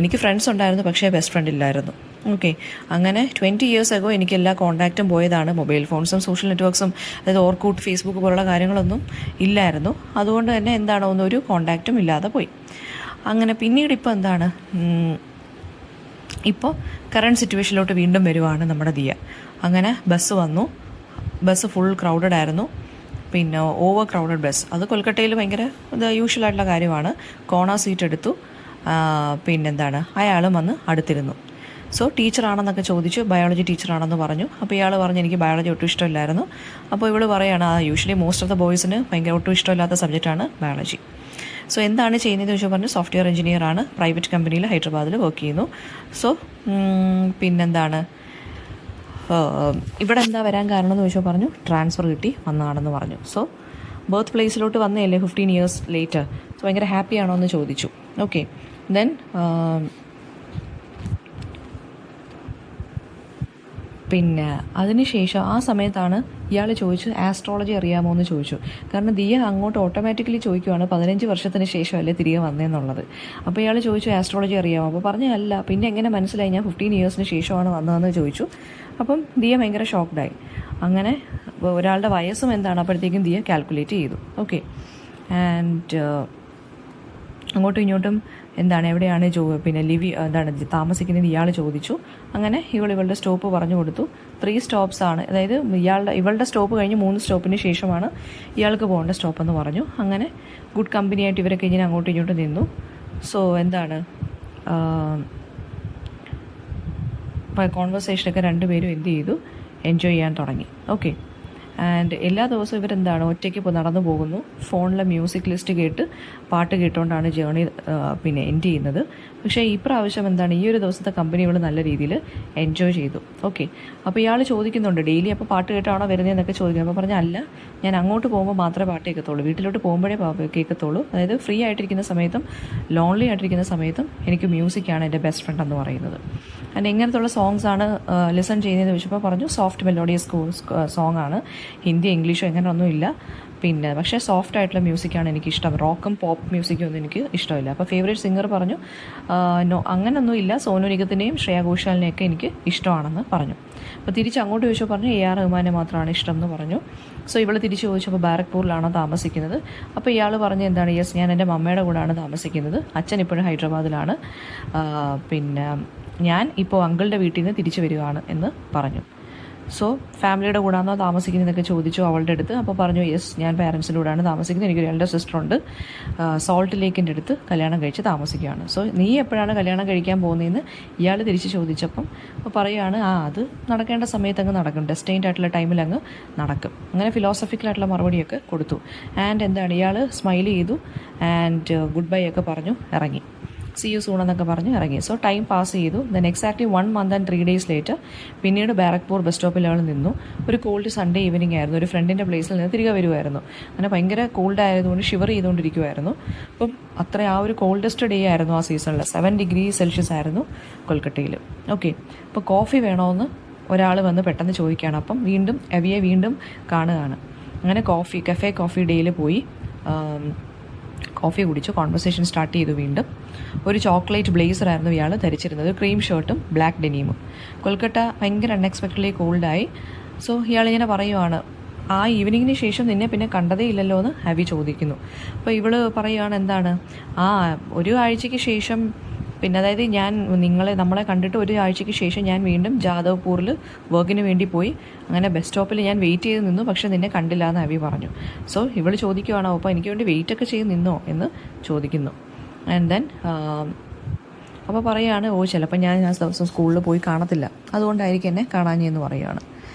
എനിക്ക് ഫ്രണ്ട്സ് ഉണ്ടായിരുന്നു പക്ഷേ ബെസ്റ്റ് ഫ്രണ്ട് ഇല്ലായിരുന്നു. ഓക്കെ, അങ്ങനെ 20 years ago എനിക്ക് എല്ലാ കോൺടാക്റ്റും പോയതാണ്. മൊബൈൽ ഫോൺസും സോഷ്യൽ നെറ്റ്വർക്ക്സും, അതായത് ഓർക്കൂട്ട്, ഫേസ്ബുക്ക് പോലുള്ള കാര്യങ്ങളൊന്നും ഇല്ലായിരുന്നു. അതുകൊണ്ട് തന്നെ എന്താണ്, ഒരു കോൺടാക്റ്റും ഇല്ലാതെ പോയി. അങ്ങനെ പിന്നീട് ഇപ്പോൾ എന്താണ്, ഇപ്പോൾ കറണ്ട് സിറ്റുവേഷനിലോട്ട് വീണ്ടും വരുവാണ് നമ്മുടെ ദിയ. അങ്ങനെ ബസ് വന്നു. ബസ് ഫുൾ ക്രൗഡഡ് ആയിരുന്നു. പിന്നെ ഓവർ ക്രൗഡഡ് ബസ്. അത് കൊൽക്കട്ടയിൽ ഭയങ്കര യൂഷ്വലായിട്ടുള്ള കാര്യമാണ്. കോർണർ സീറ്റ് എടുത്തു. പിന്നെന്താണ്, അയാളും വന്ന് അടുത്തിരുന്നു. സോ ടീച്ചറാണെന്നൊക്കെ ചോദിച്ചു. ബയോളജി ടീച്ചറാണെന്ന് പറഞ്ഞു. അപ്പോൾ ഇയാൾ പറഞ്ഞു എനിക്ക് ബയോളജി ഒട്ടും ഇഷ്ടമില്ലായിരുന്നു. അപ്പോൾ ഇവൾ പറയുകയാണ്, യൂഷ്വലി മോസ്റ്റ് ഓഫ് ദ ബോയ്സിന് ഭയങ്കര ഒട്ടും ഇഷ്ടമില്ലാത്ത സബ്ജക്റ്റാണ് ബയോളജി. സോ എന്താണ് ചെയ്യുന്നതെന്ന് ചോദിച്ചാൽ പറഞ്ഞു സോഫ്റ്റ്വെയർ എഞ്ചിനീയർ ആണ്, പ്രൈവറ്റ് കമ്പനിയിൽ ഹൈദരാബാദിൽ വർക്ക് ചെയ്യുന്നു. സോ പിന്നെന്താണ്, ഇവിടെ എന്താ വരാൻ കാരണം എന്ന് ചോദിച്ചാൽ പറഞ്ഞു ട്രാൻസ്ഫർ കിട്ടി വന്നതാണെന്ന് പറഞ്ഞു. സോ ബർത്ത് പ്ലേസിലോട്ട് വന്നതല്ലേ 15 years ലേറ്റർ. സോ ഭയങ്കര ഹാപ്പി ആണോ എന്ന് ചോദിച്ചു. ഓക്കെ, ദെൻ പിന്നെ അതിനുശേഷം ആ സമയത്താണ് ഇയാൾ ചോദിച്ചു ആസ്ട്രോളജി അറിയാമോ എന്ന് ചോദിച്ചു. കാരണം ദിയ അങ്ങോട്ട് ഓട്ടോമാറ്റിക്കലി ചോദിക്കുവാണ് 15 വർഷത്തിന് ശേഷമല്ലേ തിരികെ വന്നതെന്നുള്ളത്. അപ്പോൾ ഇയാൾ ചോദിച്ചു ആസ്ട്രോളജി അറിയാമോ? അപ്പോൾ പറഞ്ഞു അല്ല. പിന്നെ എങ്ങനെ മനസ്സിലായി ഞാൻ 15 yearsന് ശേഷമാണ് വന്നതെന്ന് ചോദിച്ചു. അപ്പം ദിയ ഭയങ്കര ഷോക്ക്ഡായി. അങ്ങനെ ഒരാളുടെ വയസ്സും എന്താണ് അപ്പോഴത്തേക്കും ദിയ കാൽക്കുലേറ്റ് ചെയ്തു. ഓക്കെ, ആൻഡ് അങ്ങോട്ടും ഇങ്ങോട്ടും എന്താണ് എവിടെയാണ് പിന്നെ എന്താണ് താമസിക്കുന്നത് ഇയാൾ ചോദിച്ചു. അങ്ങനെ ഇവളുടെ സ്റ്റോപ്പ് പറഞ്ഞു കൊടുത്തു. 3 stops ആണ്, അതായത് ഇവളുടെ സ്റ്റോപ്പ് കഴിഞ്ഞ് 3 സ്റ്റോപ്പിന് ശേഷമാണ് ഇയാൾക്ക് പോകേണ്ട സ്റ്റോപ്പെന്ന് പറഞ്ഞു. അങ്ങനെ ഗുഡ് കമ്പനിയായിട്ട് ഇവരൊക്കെ ഇങ്ങനെ അങ്ങോട്ടും ഇങ്ങോട്ടും നിന്നു. സോ എന്താണ് കോൺവെർസേഷനൊക്കെ രണ്ടുപേരും എന്ത് ചെയ്തു, എൻജോയ് ചെയ്യാൻ തുടങ്ങി. ഓക്കെ, ആൻഡ് എല്ലാ ദിവസവും ഇവരെന്താണ് ഒറ്റയ്ക്ക് ഇപ്പോൾ നടന്നു പോകുന്നു, ഫോണിലെ മ്യൂസിക് ലിസ്റ്റ് കേട്ട് പാട്ട് കേട്ടുകൊണ്ടാണ് ജേണി പിന്നെ എൻഡ് ചെയ്യുന്നത്. പക്ഷേ ഈ പ്രാവശ്യം എന്താണ്, ഈ ഒരു ദിവസത്തെ കമ്പനി ഇവൾ നല്ല രീതിയിൽ എൻജോയ് ചെയ്തു. ഓക്കെ, അപ്പോൾ ഇയാൾ ചോദിക്കുന്നുണ്ട് ഡെയിലി അപ്പോൾ പാട്ട് കേട്ടാണോ വരുന്നതെന്നൊക്കെ ചോദിക്കുന്നത്. അപ്പോൾ പറഞ്ഞാൽ അല്ല, ഞാൻ അങ്ങോട്ട് പോകുമ്പോൾ മാത്രമേ പാട്ട് കേൾക്കത്തുള്ളൂ, വീട്ടിലോട്ട് പോകുമ്പോഴേ കേൾക്കത്തുള്ളൂ. അതായത് ഫ്രീ ആയിട്ടിരിക്കുന്ന സമയത്തും ലോൺലി ആയിട്ടിരിക്കുന്ന സമയത്തും എനിക്ക് മ്യൂസിക്കാണ് എൻ്റെ ബെസ്റ്റ് ഫ്രണ്ട് എന്ന് പറയുന്നത്. ആൻഡ് എങ്ങനത്തുള്ള സോങ്സ് ആണ് ലിസൺ ചെയ്യുന്നതെന്ന് ചോദിച്ചപ്പോൾ പറഞ്ഞു സോഫ്റ്റ് മെലോഡിയസ് സോങ് ആണ്, ഹിന്ദി ഇംഗ്ലീഷോ എങ്ങനെയൊന്നും ഇല്ല, പിന്നെ പക്ഷേ സോഫ്റ്റ് ആയിട്ടുള്ള മ്യൂസിക്കാണ് എനിക്കിഷ്ടം, റോക്കും പോപ്പ് മ്യൂസിക്കും ഒന്നും എനിക്ക് ഇഷ്ടമില്ല. അപ്പോൾ ഫേവറേറ്റ് സിംഗർ പറഞ്ഞു നോ അങ്ങനൊന്നും ഇല്ല, സോനു നിഗത്തിനെയും ശ്രേയ ഘോഷാലിനെയൊക്കെ എനിക്ക് ഇഷ്ടമാണെന്ന് പറഞ്ഞു. അപ്പോൾ തിരിച്ച് അങ്ങോട്ട് ചോദിച്ചപ്പോൾ പറഞ്ഞു AR റഹ്മാനെ മാത്രമാണ് ഇഷ്ടം എന്ന് പറഞ്ഞു. സോ ഇവൾ തിരിച്ച് ചോദിച്ചപ്പോൾ ബാരക്പൂരിലാണോ താമസിക്കുന്നത്. അപ്പോൾ ഇയാൾ പറഞ്ഞ് എന്താണ്, യെസ് ഞാൻ എൻ്റെ മമ്മയുടെ കൂടെയാണ് താമസിക്കുന്നത്, അച്ഛൻ ഇപ്പോഴും ഹൈദരാബാദിലാണ്, പിന്നെ ഞാൻ ഇപ്പോൾ അങ്കിളുടെ വീട്ടിൽ നിന്ന് തിരിച്ചു വരികയാണ് എന്ന് പറഞ്ഞു. സോ ഫാമിലിയുടെ കൂടാണോ താമസിക്കുന്നതൊക്കെ ചോദിച്ചു അവളുടെ അടുത്ത്. അപ്പോൾ പറഞ്ഞു യെസ് ഞാൻ പാരൻസിൻ്റെ കൂടെയാണ് താമസിക്കുന്നത്, എനിക്കൊരു എൽഡർ സിസ്റ്ററുണ്ട്, സോൾട്ട് ലേക്കിൻ്റെ അടുത്ത് കല്യാണം കഴിച്ച് താമസിക്കുകയാണ്. സോ നീ എപ്പോഴാണ് കല്യാണം കഴിക്കാൻ പോകുന്നതെന്ന് ഇയാൾ തിരിച്ച് ചോദിച്ചപ്പം അപ്പോൾ പറയുകയാണ് അത് നടക്കേണ്ട സമയത്ത് അങ്ങ് നടക്കും, ഡെസ്റ്റൈൻഡ് ആയിട്ടുള്ള ടൈമിൽ അങ്ങ് നടക്കും. അങ്ങനെ ഫിലോസഫിക്കലായിട്ടുള്ള മറുപടിയൊക്കെ കൊടുത്തു. ആൻഡ് എന്താണ് ഇയാൾ സ്മൈൽ ചെയ്തു ആൻഡ് ഗുഡ് ബൈ ഒക്കെ പറഞ്ഞു ഇറങ്ങി. സി യു സൂൺ എന്നൊക്കെ പറഞ്ഞ് ഇറങ്ങി. സോ ടൈം പാസ് ചെയ്തു. Then exactly 1 month and 3 days later പിന്നീട് ബാരക്പൂർ ബസ് സ്റ്റോപ്പിൽ അവൾ നിന്നു. ഒരു കോൾഡ് സൺഡേ ഈവനിങ് ആയിരുന്നു, ഒരു ഫ്രണ്ടിൻ്റെ പ്ലേസിൽ നിന്ന് തിരികെ വരുമായിരുന്നു. അങ്ങനെ ഭയങ്കര കോൾഡ് ആയതുകൊണ്ട് ഷിവർ ചെയ്തുകൊണ്ടിരിക്കുമായിരുന്നു. അപ്പം ആ ഒരു കോൾഡസ്റ്റ് ഡേ ആയിരുന്നു ആ സീസണിൽ, 7 degree Celsius ആയിരുന്നു കൊൽക്കട്ടയിൽ. ഓക്കെ, അപ്പോൾ കോഫി വേണമെന്ന് ഒരാൾ വന്ന് പെട്ടെന്ന് ചോദിക്കുകയാണ്. അപ്പം വീണ്ടും എവിയെ വീണ്ടും കാണുകയാണ്. അങ്ങനെ കഫേ കോഫി ഡേയിൽ പോയി കോഫി കുടിച്ചു, കോൺവെർസേഷൻ സ്റ്റാർട്ട് ചെയ്തു. വീണ്ടും ഒരു ചോക്ലേറ്റ് ബ്ലേസറായിരുന്നു ഇയാൾ ധരിച്ചിരുന്നത്, ക്രീം ഷർട്ടും ബ്ലാക്ക് ഡെനീമും. കൊൽക്കട്ട ഭയങ്കര അൺഎക്സ്പെക്റ്റഡ്ലി കോൾഡായി. സോ ഇയാളിങ്ങനെ പറയുവാണ് ആ ഈവനിങ്ങിന് ശേഷം നിന്നെ പിന്നെ കണ്ടതേ ഇല്ലല്ലോ എന്ന് ഹവി ചോദിക്കുന്നു. അപ്പോൾ ഇവൾ പറയുകയാണ് എന്താണ് ഒരു ആഴ്ചയ്ക്ക് ശേഷം പിന്നെ അതായത് നമ്മളെ കണ്ടിട്ട് ഒരു ആഴ്ചയ്ക്ക് ശേഷം ഞാൻ വീണ്ടും ജാദവ്പൂരിൽ വർക്കിന് വേണ്ടി പോയി, അങ്ങനെ ബസ് സ്റ്റോപ്പിൽ ഞാൻ വെയിറ്റ് ചെയ്ത് നിന്നു, പക്ഷെ നിന്നെ കണ്ടില്ല എന്ന് അബി പറഞ്ഞു. സോ ഇവൾ ചോദിക്കുവാണോ അപ്പോൾ എനിക്ക് വേണ്ടി വെയിറ്റ് ഒക്കെ ചെയ്ത് നിന്നോ എന്ന് ചോദിക്കുന്നു. ആൻഡ് ദെൻ അപ്പോൾ പറയുകയാണ് ചിലപ്പോൾ ഞാൻ ആ ദിവസം സ്കൂളിൽ പോയി കാണത്തില്ല, അതുകൊണ്ടായിരിക്കും എന്നെ കാണാഞ്ഞെന്ന് പറയുകയാണ്.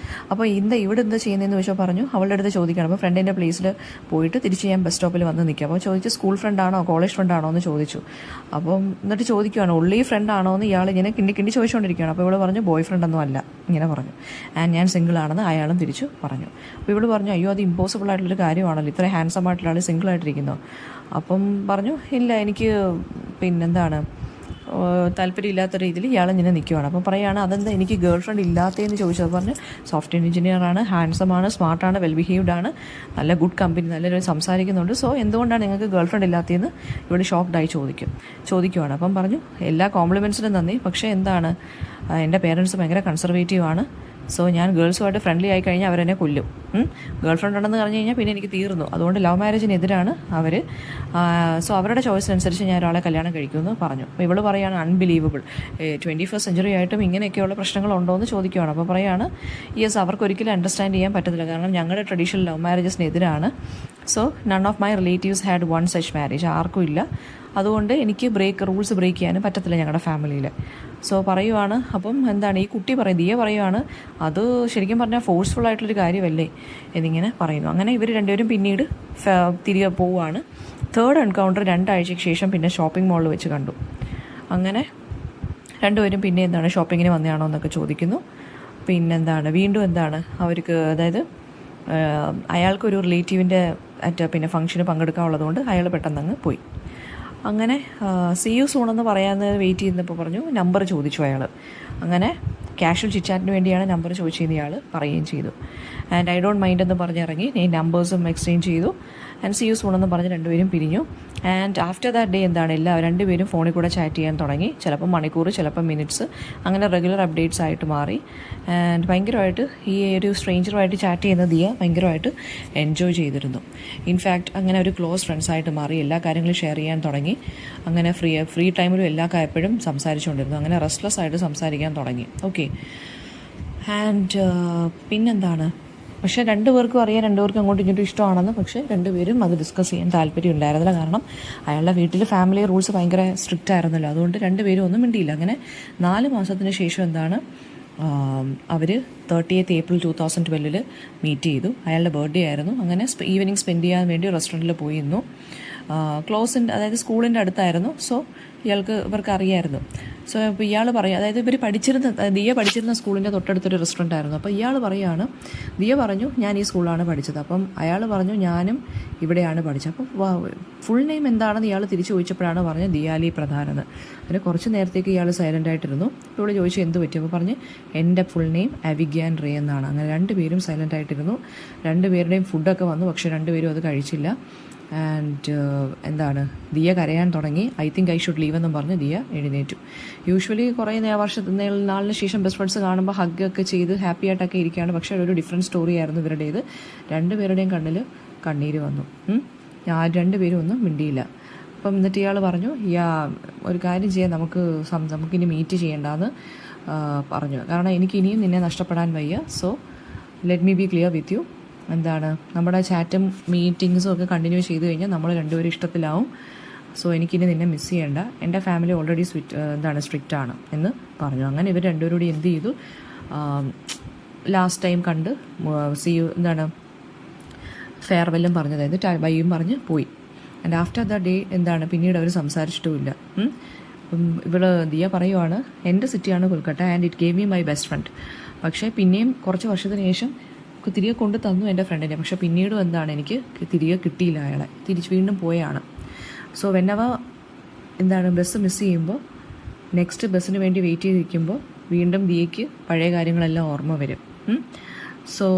അപ്പോൾ ഇവിടെ എന്താ ചെയ്യുന്നതെന്ന് ചോദിച്ചാൽ പറഞ്ഞു അവളുടെ അടുത്ത് ചോദിക്കുകയാണ്. അപ്പോൾ ഫ്രണ്ടിൻ്റെ പ്ലേസിൽ പോയിട്ട് തിരിച്ച് ഞാൻ ബസ് സ്റ്റോപ്പിൽ വന്ന് നിൽക്കുക. അപ്പോൾ ചോദിച്ചു സ്കൂൾ ഫ്രണ്ടാണോ കോളേജ് ഫ്രണ്ടാണോ എന്ന് ചോദിച്ചു. അപ്പം എന്നിട്ട് ചോദിക്കുകയാണ് ഉള്ളി ഫ്രണ്ടാണോ എന്ന് ഇയാൾ ഇങ്ങനെ കിണ്ടി ചോദിച്ചുകൊണ്ടിരിക്കുകയാണ്. അപ്പോൾ ഇവൾ പറഞ്ഞു ബോയ് ഫ്രണ്ടൊന്നും അല്ല ഇങ്ങനെ പറഞ്ഞു. ആൻഡ് ഞാൻ സിംഗിളാണെന്ന് അയാളും തിരിച്ചു പറഞ്ഞു. അപ്പോൾ ഇവൾ പറഞ്ഞു അയ്യോ അത് ഇമ്പോസിബിൾ ആയിട്ടുള്ളൊരു കാര്യമാണല്ലോ, ഇത്ര ഹാൻസം ആയിട്ടുള്ള ആൾ സിംഗിളായിട്ടിരിക്കുന്നു. അപ്പം പറഞ്ഞു ഇല്ല എനിക്ക് പിന്നെന്താണ് താല്പര്യമില്ലാത്ത രീതിയിൽ ഇയാളിങ്ങനെ നിൽക്കുവാണ്. അപ്പോൾ പറയുകയാണ് അതെന്താ എനിക്ക് ഗേൾ ഫ്രണ്ട് ഇല്ലാത്തതെന്ന് ചോദിച്ചത്. പറഞ്ഞ് സോഫ്റ്റ്വെയർ എഞ്ചിനീയറാണ്, ഹാൻഡ്സമാണ്, സ്മാർട്ടാണ്, വെൽ ബിഹേവ്ഡ് ആണ്, നല്ല ഗുഡ് കമ്പനി, നല്ലൊരു സംസാരിക്കുന്നുണ്ട്, സോ എന്തുകൊണ്ടാണ് നിങ്ങൾക്ക് ഗേൾ ഫ്രണ്ട് ഇല്ലാത്തതെന്ന് ഇവിടെ ഷോക്ക്ഡായി ചോദിക്കുവാണ്. അപ്പം പറഞ്ഞു എല്ലാ കോംപ്ലിമെൻറ്റ്സിനും നന്ദി, പക്ഷേ എന്താണ് എൻ്റെ പേരൻസ് ഭയങ്കര കൺസർവേറ്റീവാണ്, സോ ഞാൻ ഗേൾസുമായിട്ട് ഫ്രണ്ട്ലി ആയി കഴിഞ്ഞാൽ അവരെന്നെ കൊല്ലും, ഗേൾ ഫ്രണ്ട് ഉണ്ടെന്ന് പറഞ്ഞു കഴിഞ്ഞാൽ പിന്നെ എനിക്ക് തീർന്നു, അതുകൊണ്ട് ലവ് മാരേജിനെതിരാണ് അവർ, സോ അവരുടെ ചോയ്സിനനുസരിച്ച് ഞാൻ ഒരാളെ കല്യാണം കഴിക്കുമെന്ന് പറഞ്ഞു. അപ്പോൾ ഇവൾ പറയുകയാണ് അൺബിലീവബിൾ, 21st century ആയിട്ടും ഇങ്ങനെയൊക്കെയുള്ള പ്രശ്നങ്ങളുണ്ടോ എന്ന് ചോദിക്കുകയാണ്. അപ്പോൾ പറയുകയാണ് യെസ് അവർക്ക് ഒരിക്കലും അണ്ടർസ്റ്റാൻഡ് ചെയ്യാൻ പറ്റത്തില്ല, കാരണം ഞങ്ങളുടെ ട്രഡീഷണൽ ലവ് മാരേജസിനെതിരാണ്, so none of my relatives had one such marriage, ആർക്കും ഇല്ല, അതുകൊണ്ട് എനിക്ക് റൂൾസ് ബ്രേക്ക് ചെയ്യാനും പറ്റത്തില്ല ഞങ്ങളുടെ ഫാമിലിയിൽ. സോ പറയുവാണ്. അപ്പം എന്താണ് ഈ കുട്ടി ദിയ പറയുവാണ് അത് ശരിക്കും പറഞ്ഞാൽ ഫോഴ്സ്ഫുൾ ആയിട്ടുള്ളൊരു കാര്യമല്ലേ എന്നിങ്ങനെ പറയുന്നു. അങ്ങനെ ഇവർ രണ്ടുപേരും പിന്നീട് തിരികെ പോവുകയാണ്. തേർഡ് എൻകൗണ്ടർ 2 ആഴ്ചയ്ക്ക് ശേഷം പിന്നെ ഷോപ്പിംഗ് മാളിൽ വെച്ച് കണ്ടു. അങ്ങനെ രണ്ടുപേരും പിന്നെ എന്താണ് ഷോപ്പിങ്ങിന് വന്നതാണോ എന്നൊക്കെ ചോദിക്കുന്നു. പിന്നെന്താണ് വീണ്ടും എന്താണ് അവർക്ക്, അതായത് അയാൾക്കൊരു റിലേറ്റീവിൻ്റെ പിന്നെ ഫംഗ്ഷന് പങ്കെടുക്കാനുള്ളതുകൊണ്ട് അയാൾ പെട്ടെന്ന് പോയി. അങ്ങനെ സി യു സൂൺ എന്ന് പറയാമെന്ന് വെയിറ്റ് ചെയ്യുന്നപ്പോൾ പറഞ്ഞു നമ്പർ ചോദിച്ചു അയാൾ. അങ്ങനെ കാഷ്വൽ ചിറ്റാറ്റിന് വേണ്ടിയാണ് നമ്പർ ചോദിച്ചതെന്ന് ഇയാൾ പറയുകയും ചെയ്തു. ആൻഡ് ഐ ഡോണ്ട് മൈൻഡ് എന്ന് പറഞ്ഞിറങ്ങി നമ്പേഴ്സും എക്സ്ചേഞ്ച് ചെയ്തു. ആൻഡ് സി യു സൂൺ എന്ന് പറഞ്ഞ് രണ്ടുപേരും പിരിഞ്ഞു. ആൻഡ് ആഫ്റ്റർ ദാറ്റ് ഡേ എന്താണ് രണ്ടുപേരും ഫോണിൽ കൂടെ ചാറ്റ് ചെയ്യാൻ തുടങ്ങി. ചിലപ്പോൾ മണിക്കൂർ, ചിലപ്പോൾ മിനിറ്റ്സ്, അങ്ങനെ റെഗുലർ അപ്ഡേറ്റ്സ് ആയിട്ട് മാറി. ആൻഡ് ഭയങ്കരമായിട്ട് ഈ ഒരു സ്ട്രേഞ്ചറുമായിട്ട് ചാറ്റ് ചെയ്യുന്ന ദിയ ഭയങ്കരമായിട്ട് എൻജോയ് ചെയ്തിരുന്നു. ഇൻഫാക്റ്റ് അങ്ങനെ ഒരു ക്ലോസ് ഫ്രണ്ട്സായിട്ട് മാറി, എല്ലാ കാര്യങ്ങളും ഷെയർ ചെയ്യാൻ തുടങ്ങി. അങ്ങനെ ഫ്രീ ടൈമിലും എല്ലാ എപ്പോഴും സംസാരിച്ചുകൊണ്ടിരുന്നു. അങ്ങനെ റെസ്റ്റ്ലെസ് ആയിട്ട് സംസാരിക്കാൻ തുടങ്ങി. ഓക്കെ. ആൻഡ് പിന്നെന്താണ്, പക്ഷേ രണ്ടുപേർക്കും അറിയാം രണ്ടുപേർക്കും അങ്ങോട്ടും ഇങ്ങോട്ടും ഇഷ്ടമാണെന്ന്. പക്ഷേ രണ്ടുപേരും അത് ഡിസ്കസ് ചെയ്യാൻ താല്പര്യം ഉണ്ടായിരുന്നില്ല, കാരണം അയാളുടെ വീട്ടിൽ ഫാമിലി റൂൾസ് ഭയങ്കര സ്ട്രിക്റ്റ് ആയിരുന്നല്ലോ, അതുകൊണ്ട് രണ്ടുപേരും ഒന്നും മിണ്ടിയില്ല. അങ്ങനെ 4 മാസത്തിന് ശേഷം എന്താണ് അവർ 30th April 2012 മീറ്റ് ചെയ്തു. അയാളുടെ ബർത്ത്ഡേ ആയിരുന്നു. അങ്ങനെ ഈവനിങ് സ്പെൻഡ് ചെയ്യാൻ വേണ്ടി റെസ്റ്റോറൻറ്റിൽ പോയിരുന്നു. അതായത് സ്കൂളിൻ്റെ അടുത്തായിരുന്നു. സോ ഇവർക്ക് അറിയായിരുന്നു. സോ ഇപ്പോൾ ഇയാൾ പറയും, അതായത് ദിയ പഠിച്ചിരുന്ന സ്കൂളിൻ്റെ തൊട്ടടുത്തൊരു റെസ്റ്റോറൻ്റ് ആയിരുന്നു. അപ്പോൾ ഇയാൾ ദിയ പറഞ്ഞു ഞാൻ ഈ സ്കൂളിലാണ് പഠിച്ചത്. അപ്പം അയാൾ പറഞ്ഞു ഞാനും ഇവിടെയാണ് പഠിച്ചത്. അപ്പം ഫുൾ നെയിം എന്താണെന്ന് ഇയാൾ തിരിച്ചു ചോദിച്ചപ്പോഴാണ് പറഞ്ഞത് ദിയാലി പ്രധാൻ എന്ന്. അതിന് കുറച്ച് നേരത്തേക്ക് ഇയാൾ സൈലൻ്റ് ആയിട്ടിരുന്നു. ഇവിടെ ചോദിച്ചു എന്ത് പറ്റി? അപ്പോൾ പറഞ്ഞ് എൻ്റെ ഫുൾ നെയിം അവിഗ്യാൻ റേ എന്നാണ്. അങ്ങനെ രണ്ടുപേരും സൈലൻ്റ് ആയിട്ടിരുന്നു. രണ്ടുപേരുടെയും ഫുഡൊക്കെ വന്നു, പക്ഷേ രണ്ടുപേരും അത് കഴിച്ചില്ല. ആൻഡ് ദിയ കരയാൻ തുടങ്ങി. I think I should leave എന്നും പറഞ്ഞ് ദിയ എഴുന്നേറ്റു. യൂഷ്വലി കുറേ നാളിന് ശേഷം ബെസ്റ്റ് ഫ്രണ്ട്സ് കാണുമ്പോൾ ഹഗ്ഗൊക്കെ ചെയ്ത് ഹാപ്പി ആയിട്ടൊക്കെ ഇരിക്കുകയാണ്. പക്ഷേ ഒരു ഡിഫറെൻറ്റ് സ്റ്റോറി ആയിരുന്നു ഇവരുടേത്. രണ്ടുപേരുടെയും കണ്ണിൽ കണ്ണീര് വന്നു. രണ്ടുപേരും ഒന്നും മിണ്ടിയില്ല. അപ്പം എന്നിട്ട് ഇയാൾ പറഞ്ഞു ഒരു കാര്യം ചെയ്യാൻ നമുക്കിനി മീറ്റ് ചെയ്യേണ്ടെന്ന് പറഞ്ഞു. കാരണം എനിക്ക് ഇനിയും നിന്നെ നഷ്ടപ്പെടാൻ വയ്യ. So let me B clear with you. നമ്മുടെ ചാറ്റും മീറ്റിങ്സും ഒക്കെ കണ്ടിന്യൂ ചെയ്ത് കഴിഞ്ഞാൽ നമ്മൾ രണ്ടുപേരും ഇഷ്ടത്തിലാവും. സോ എനിക്കിനി നിന്നെ മിസ് ചെയ്യേണ്ട. എൻ്റെ ഫാമിലി ഓൾറെഡി സ്ട്രിക്റ്റ് ആണ് എന്ന് പറഞ്ഞു. അങ്ങനെ ഇവർ രണ്ടുപേരും കൂടി എന്ത് ചെയ്തു, ലാസ്റ്റ് ടൈം കണ്ട് ഫെയർവെല്ലും പറഞ്ഞതായത് ബൈയും പറഞ്ഞ് പോയി. ആൻഡ് ആഫ്റ്റർ ദ ഡേ പിന്നീട് അവർ സംസാരിച്ചിട്ടുമില്ല. ദിയ പറയുവാണ് എൻ്റെ സിറ്റിയാണ് Kolkata and it gave me my best friend. പക്ഷേ പിന്നെയും കുറച്ച് വർഷത്തിന് ശേഷം തിരികെ കൊണ്ട് തന്നു എൻ്റെ ഫ്രണ്ടിനെ. പക്ഷെ പിന്നീടും എനിക്ക് തിരികെ കിട്ടിയില്ല അയാളെ. വീണ്ടും പോയാണ്. സോ ബസ് മിസ് ചെയ്യുമ്പോൾ നെക്സ്റ്റ് ബസ്സിന് വേണ്ടി വെയിറ്റ് ചെയ്തിരിക്കുമ്പോൾ വീണ്ടും ദിയയ്ക്ക് പഴയ കാര്യങ്ങളെല്ലാം ഓർമ്മ വരും. സോ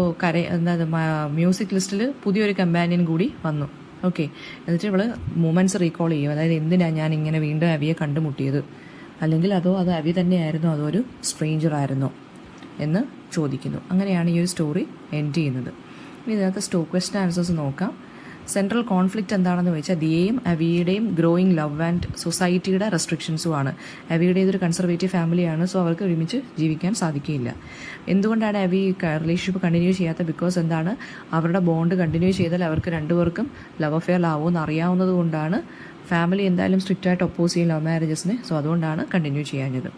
മ്യൂസിക് ലിസ്റ്റിൽ പുതിയൊരു കമ്പാനിയൻ കൂടി വന്നു. ഓക്കെ, എന്നിട്ട് ഇവൾ മൂമെൻറ്റ്സ് റീകോൾ ചെയ്യും. അതായത് എന്തിനാണ് ഞാൻ ഇങ്ങനെ വീണ്ടും അവിയെ കണ്ടുമുട്ടിയത്, അല്ലെങ്കിൽ അത് അവി തന്നെയായിരുന്നോ അതോ ഒരു സ്ട്രേഞ്ചർ ആയിരുന്നോ എന്ന് ചോദിക്കുന്നു. അങ്ങനെയാണ് ഈ ഒരു സ്റ്റോറി എൻഡ് ചെയ്യുന്നത്. ഇനി ഇതിനകത്ത് ക്വസ്റ്റ്യൻ ആൻസേഴ്സ് നോക്കാം. സെൻട്രൽ കോൺഫ്ലിക്റ്റ് എന്താണെന്ന് ചോദിച്ചാൽ ദിയയും അവിയുടെയും ഗ്രോയിങ് ലവ് ആൻഡ് സൊസൈറ്റിയുടെ റെസ്ട്രിക്ഷൻസുമാണ്. അവിയുടെ ഇതൊരു കൺസർവേറ്റീവ് ഫാമിലിയാണ്. സോ അവർക്ക് ഒരുമിച്ച് ജീവിക്കാൻ സാധിക്കില്ല. എന്തുകൊണ്ടാണ് അവി റിലേഷൻഷിപ്പ് കണ്ടിന്യൂ ചെയ്യാത്ത? ബിക്കോസ് അവരുടെ ബോണ്ട് കണ്ടിന്യൂ ചെയ്താൽ അവർക്ക് രണ്ടുപേർക്കും ലവ് അഫെയർ ആവുമെന്ന് അറിയാവുന്നത് കൊണ്ടാണ് ഫാമിലി എന്തായാലും സ്ട്രിക്റ്റായിട്ട് ഒപ്പോസ് ചെയ്യും ലവ് മാരേജസിനെ. സോ അതുകൊണ്ടാണ് കണ്ടിന്യൂ ചെയ്യാഞ്ഞത്.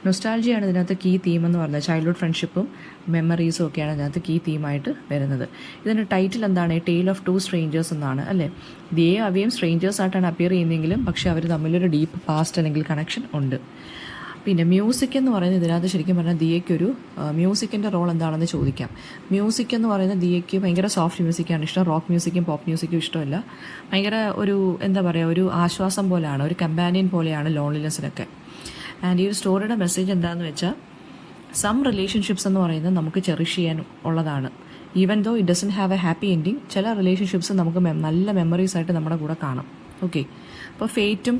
നൊസ്റ്റാൾജിയാണ് ഇതിനകത്ത് കീ തീം എന്ന് പറയുന്നത്. ചൈൽഡ്ഹുഡ് ഫ്രണ്ട്ഷിപ്പും മെമ്മറീസും ഒക്കെയാണ് ഇതിനകത്ത് കീ തീമായിട്ട് വരുന്നത്. ഇതിൻ്റെ title A tale of two strangers എന്നാണ്, അല്ലേ? ദിയയും അവിയും സ്ട്രേഞ്ചേഴ്സ് ആയിട്ടാണ് അപ്പിയർ ചെയ്യുന്നതെങ്കിലും പക്ഷേ അവർ തമ്മിലൊരു ഡീപ്പ് പാസ്റ്റ് അല്ലെങ്കിൽ കണക്ഷൻ ഉണ്ട്. പിന്നെ മ്യൂസിക് എന്ന് പറയുന്നത് ഇതിനകത്ത് ശരിക്കും പറഞ്ഞാൽ ദിയയ്ക്കൊരു മ്യൂസിക്കിൻ്റെ റോൾ എന്താണെന്ന് ചോദിക്കാം. മ്യൂസിക് എന്ന് പറയുന്നത് ദിയയ്ക്ക് ഭയങ്കര സോഫ്റ്റ് മ്യൂസിക്കാണ് ഇഷ്ടം. റോക്ക് മ്യൂസിക്കും പോപ്പ് മ്യൂസിക്കും ഇഷ്ടമല്ല. ഭയങ്കര ഒരു ആശ്വാസം പോലെയാണ്, ഒരു കമ്പാനിയൻ പോലെയാണ് ലോൺലിനെസ്സിനൊക്കെ. ആൻഡ് ഈ ഒരു സ്റ്റോറിയുടെ മെസ്സേജ് എന്താണെന്ന് വെച്ചാൽ സം റിലേഷൻഷിപ്സ് എന്ന് പറയുന്നത് നമുക്ക് ചെറിഷ് ചെയ്യാൻ ഉള്ളതാണ്. Even though it doesn't have a happy ending. ചില റിലേഷൻഷിപ്സ് നമുക്ക് നല്ല മെമ്മറീസ് ആയിട്ട് നമ്മുടെ കൂടെ കാണും. ഓക്കെ, അപ്പോൾ ഫേറ്റും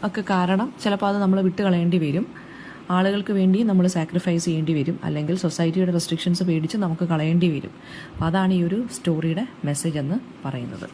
ഒക്കെ കാരണം ചിലപ്പോൾ അത് നമ്മൾ വിട്ട് കളയേണ്ടി വരും. ആളുകൾക്ക് വേണ്ടി നമ്മൾ സാക്രിഫൈസ് ചെയ്യേണ്ടി വരും, അല്ലെങ്കിൽ സൊസൈറ്റിയുടെ റെസ്ട്രിക്ഷൻസ് പേടിച്ച് നമുക്ക് കളയേണ്ടി വരും. അപ്പോൾ അതാണ് ഈ ഒരു സ്റ്റോറിയുടെ മെസ്സേജ് എന്ന് പറയുന്നത്.